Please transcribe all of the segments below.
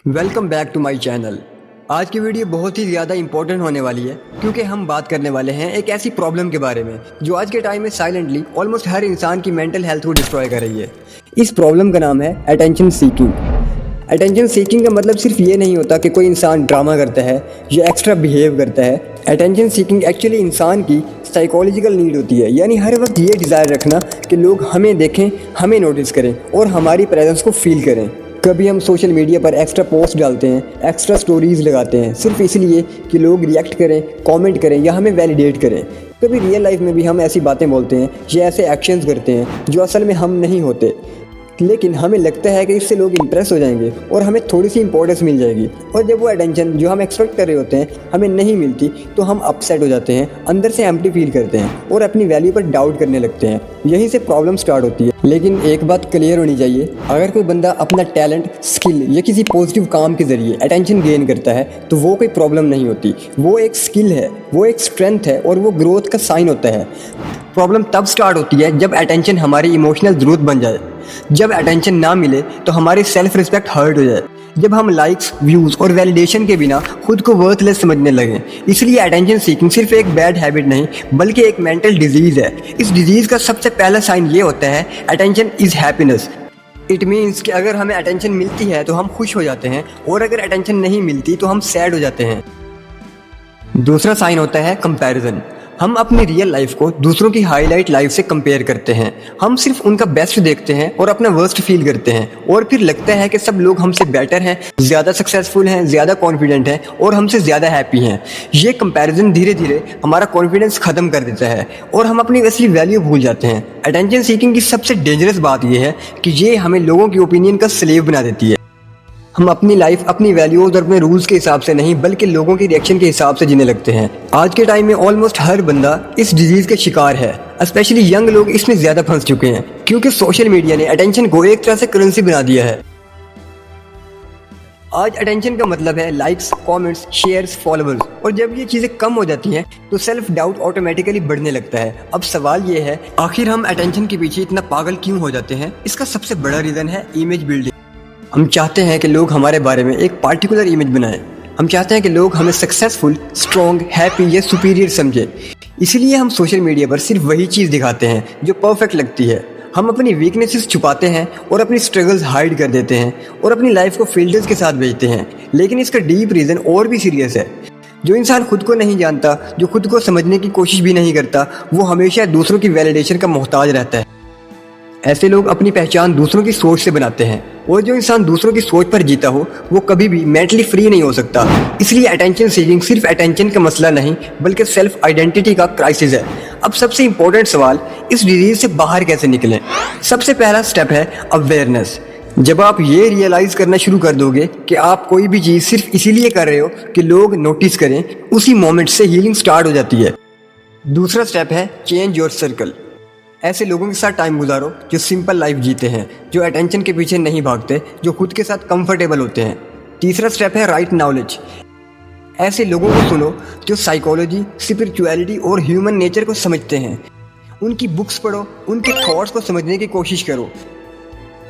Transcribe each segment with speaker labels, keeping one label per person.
Speaker 1: Welcome back to my channel. आज की video बहुत ही ज़्यादा इंपॉर्टेंट होने वाली है क्योंकि हम बात करने वाले हैं एक ऐसी प्रॉब्लम के बारे में जो आज के टाइम में साइलेंटली ऑलमोस्ट हर इंसान की मेंटल हेल्थ को डिस्ट्रॉय कर रही है। इस प्रॉब्लम का नाम है अटेंशन सीकिंग। अटेंशन सीकिंग का मतलब सिर्फ ये नहीं होता कि कोई इंसान ड्रामा करता है या एक्स्ट्रा बिहेव करता है। अटेंशन सीकिंग एक्चुअली इंसान की साइकोलॉजिकल नीड होती है, यानी हर वक्त ये डिज़ायर रखना कि लोग हमें देखें, हमें नोटिस करें और हमारी प्रेजेंस को फील करें। कभी हम सोशल मीडिया पर एक्स्ट्रा पोस्ट डालते हैं, एक्स्ट्रा स्टोरीज लगाते हैं सिर्फ इसलिए कि लोग रिएक्ट करें, कमेंट करें या हमें वैलिडेट करें। कभी रियल लाइफ में भी हम ऐसी बातें बोलते हैं या ऐसे एक्शंस करते हैं जो असल में हम नहीं होते, लेकिन हमें लगता है कि इससे लोग इंप्रेस हो जाएंगे और हमें थोड़ी सी इंपॉर्टेंस मिल जाएगी। और जब वो अटेंशन जो हम एक्सपेक्ट कर रहे होते हैं हमें नहीं मिलती तो हम अपसेट हो जाते हैं, अंदर से एम्प्टी फील करते हैं और अपनी वैल्यू पर डाउट करने लगते हैं। यहीं से प्रॉब्लम स्टार्ट होती है। लेकिन एक बात क्लियर होनी चाहिए, अगर कोई बंदा अपना टैलेंट, स्किल या किसी पॉजिटिव काम के जरिए अटेंशन गेन करता है तो वो कोई प्रॉब्लम नहीं होती। वो एक स्किल है, वो एक स्ट्रेंथ है और वो ग्रोथ का साइन होता है। प्रॉब्लम तब स्टार्ट होती है जब अटेंशन हमारी इमोशनल ज़रूरत बन जाए, जब अटेंशन ना मिले तो हमारी सेल्फ रिस्पेक्ट हर्ट हो जाए, जब हम लाइक्स, व्यूज़ और वैलिडेशन के बिना खुद को वर्थलेस समझने लगें। इसलिए अटेंशन सीकिंग सिर्फ एक बैड हैबिट नहीं बल्कि एक मेंटल डिजीज़ है। इस डिजीज़ का सबसे पहला साइन ये होता है, attention is happiness. It means कि अगर हमें अटेंशन मिलती है तो हम खुश हो जाते हैं और अगर अटेंशन नहीं मिलती तो हम सैड हो जाते हैं। दूसरा साइन होता है कंपैरिजन। हम अपनी रियल लाइफ को दूसरों की हाईलाइट लाइफ से कंपेयर करते हैं। हम सिर्फ उनका बेस्ट देखते हैं और अपना वर्स्ट फील करते हैं और फिर लगता है कि सब लोग हमसे बेटर हैं, ज़्यादा सक्सेसफुल हैं, ज़्यादा कॉन्फिडेंट हैं और हमसे ज़्यादा हैप्पी हैं। ये कंपैरिजन धीरे धीरे हमारा कॉन्फिडेंस ख़त्म कर देता है और हम अपनी असली वैल्यू भूल जाते हैं। अटेंशन सीकिंग की सबसे डेंजरस बात यह है कि ये हमें लोगों की ओपिनियन का स्लेव बना देती है। हम अपनी लाइफ अपनी वैल्यूज और अपने रूल्स के हिसाब से नहीं बल्कि लोगों की रिएक्शन के हिसाब से जीने लगते हैं। आज के टाइम में ऑलमोस्ट हर बंदा इस डिजीज के शिकार है। स्पेशली यंग लोग इसमें ज्यादा फंस चुके हैं क्योंकि सोशल मीडिया ने अटेंशन को एक तरह से करेंसी बना दिया है। आज अटेंशन का मतलब है लाइक्स, कमेंट्स, शेयर्स, फॉलोअर्स, और जब ये चीज़ें कम हो जाती हैं तो सेल्फ डाउट ऑटोमेटिकली बढ़ने लगता है। अब सवाल ये है, आखिर हम अटेंशन के पीछे इतना पागल क्यों हो जाते हैं? इसका सबसे बड़ा रीज़न है इमेज बिल्डिंग। हम चाहते हैं कि लोग हमारे बारे में एक पार्टिकुलर इमेज बनाएं। हम चाहते हैं कि लोग हमें सक्सेसफुल, स्ट्रॉन्ग, हैप्पी या सुपीरियर समझें। इसलिए हम सोशल मीडिया पर सिर्फ वही चीज़ दिखाते हैं जो परफेक्ट लगती है। हम अपनी वीकनेसेस छुपाते हैं और अपनी स्ट्रगल्स हाइड कर देते हैं और अपनी लाइफ को फिल्टर्स के साथ भेजते हैं। लेकिन इसका डीप रीज़न और भी सीरियस है। जो इंसान खुद को नहीं जानता, जो खुद को समझने की कोशिश भी नहीं करता, वो हमेशा दूसरों की वैलिडेशन का मोहताज रहता है। ऐसे लोग अपनी पहचान दूसरों की सोच से बनाते हैं और जो इंसान दूसरों की सोच पर जीता हो वो कभी भी मेंटली फ्री नहीं हो सकता। इसलिए अटेंशन सीकिंग सिर्फ अटेंशन का मसला नहीं बल्कि सेल्फ आइडेंटिटी का क्राइसिस है। अब सबसे इंपॉर्टेंट सवाल, इस डिजीज से बाहर कैसे निकलें? सबसे पहला स्टेप है अवेयरनेस। जब आप ये रियलाइज करना शुरू कर दोगे कि आप कोई भी चीज़ सिर्फ इसीलिए कर रहे हो कि लोग नोटिस करें, उसी मोमेंट से हीलिंग स्टार्ट हो जाती है। दूसरा स्टेप है चेंज योर सर्कल। ऐसे लोगों के साथ टाइम गुजारो जो सिंपल लाइफ जीते हैं, जो अटेंशन के पीछे नहीं भागते, जो खुद के साथ कंफर्टेबल होते हैं। तीसरा स्टेप है राइट नॉलेज। ऐसे लोगों को सुनो जो साइकोलॉजी, स्पिरिचुअलिटी और ह्यूमन नेचर को समझते हैं। उनकी बुक्स पढ़ो, उनके थॉट्स को समझने की कोशिश करो।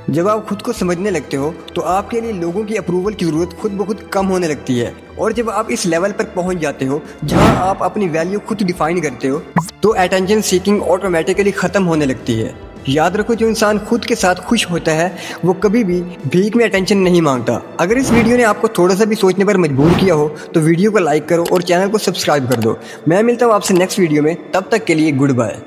Speaker 1: जब आप खुद को समझने लगते हो तो आपके लिए लोगों की अप्रूवल की ज़रूरत खुद ब खुद कम होने लगती है। और जब आप इस लेवल पर पहुंच जाते हो जहां आप अपनी वैल्यू खुद डिफाइन करते हो तो अटेंशन सीकिंग ऑटोमेटिकली ख़त्म होने लगती है। याद रखो, जो इंसान खुद के साथ खुश होता है वो कभी भी भीख में अटेंशन नहीं मांगता। अगर इस वीडियो ने आपको थोड़ा सा भी सोचने पर मजबूर किया हो तो वीडियो को लाइक करो और चैनल को सब्सक्राइब कर दो। मैं मिलता हूँ आपसे नेक्स्ट वीडियो में, तब तक के लिए गुड बाय।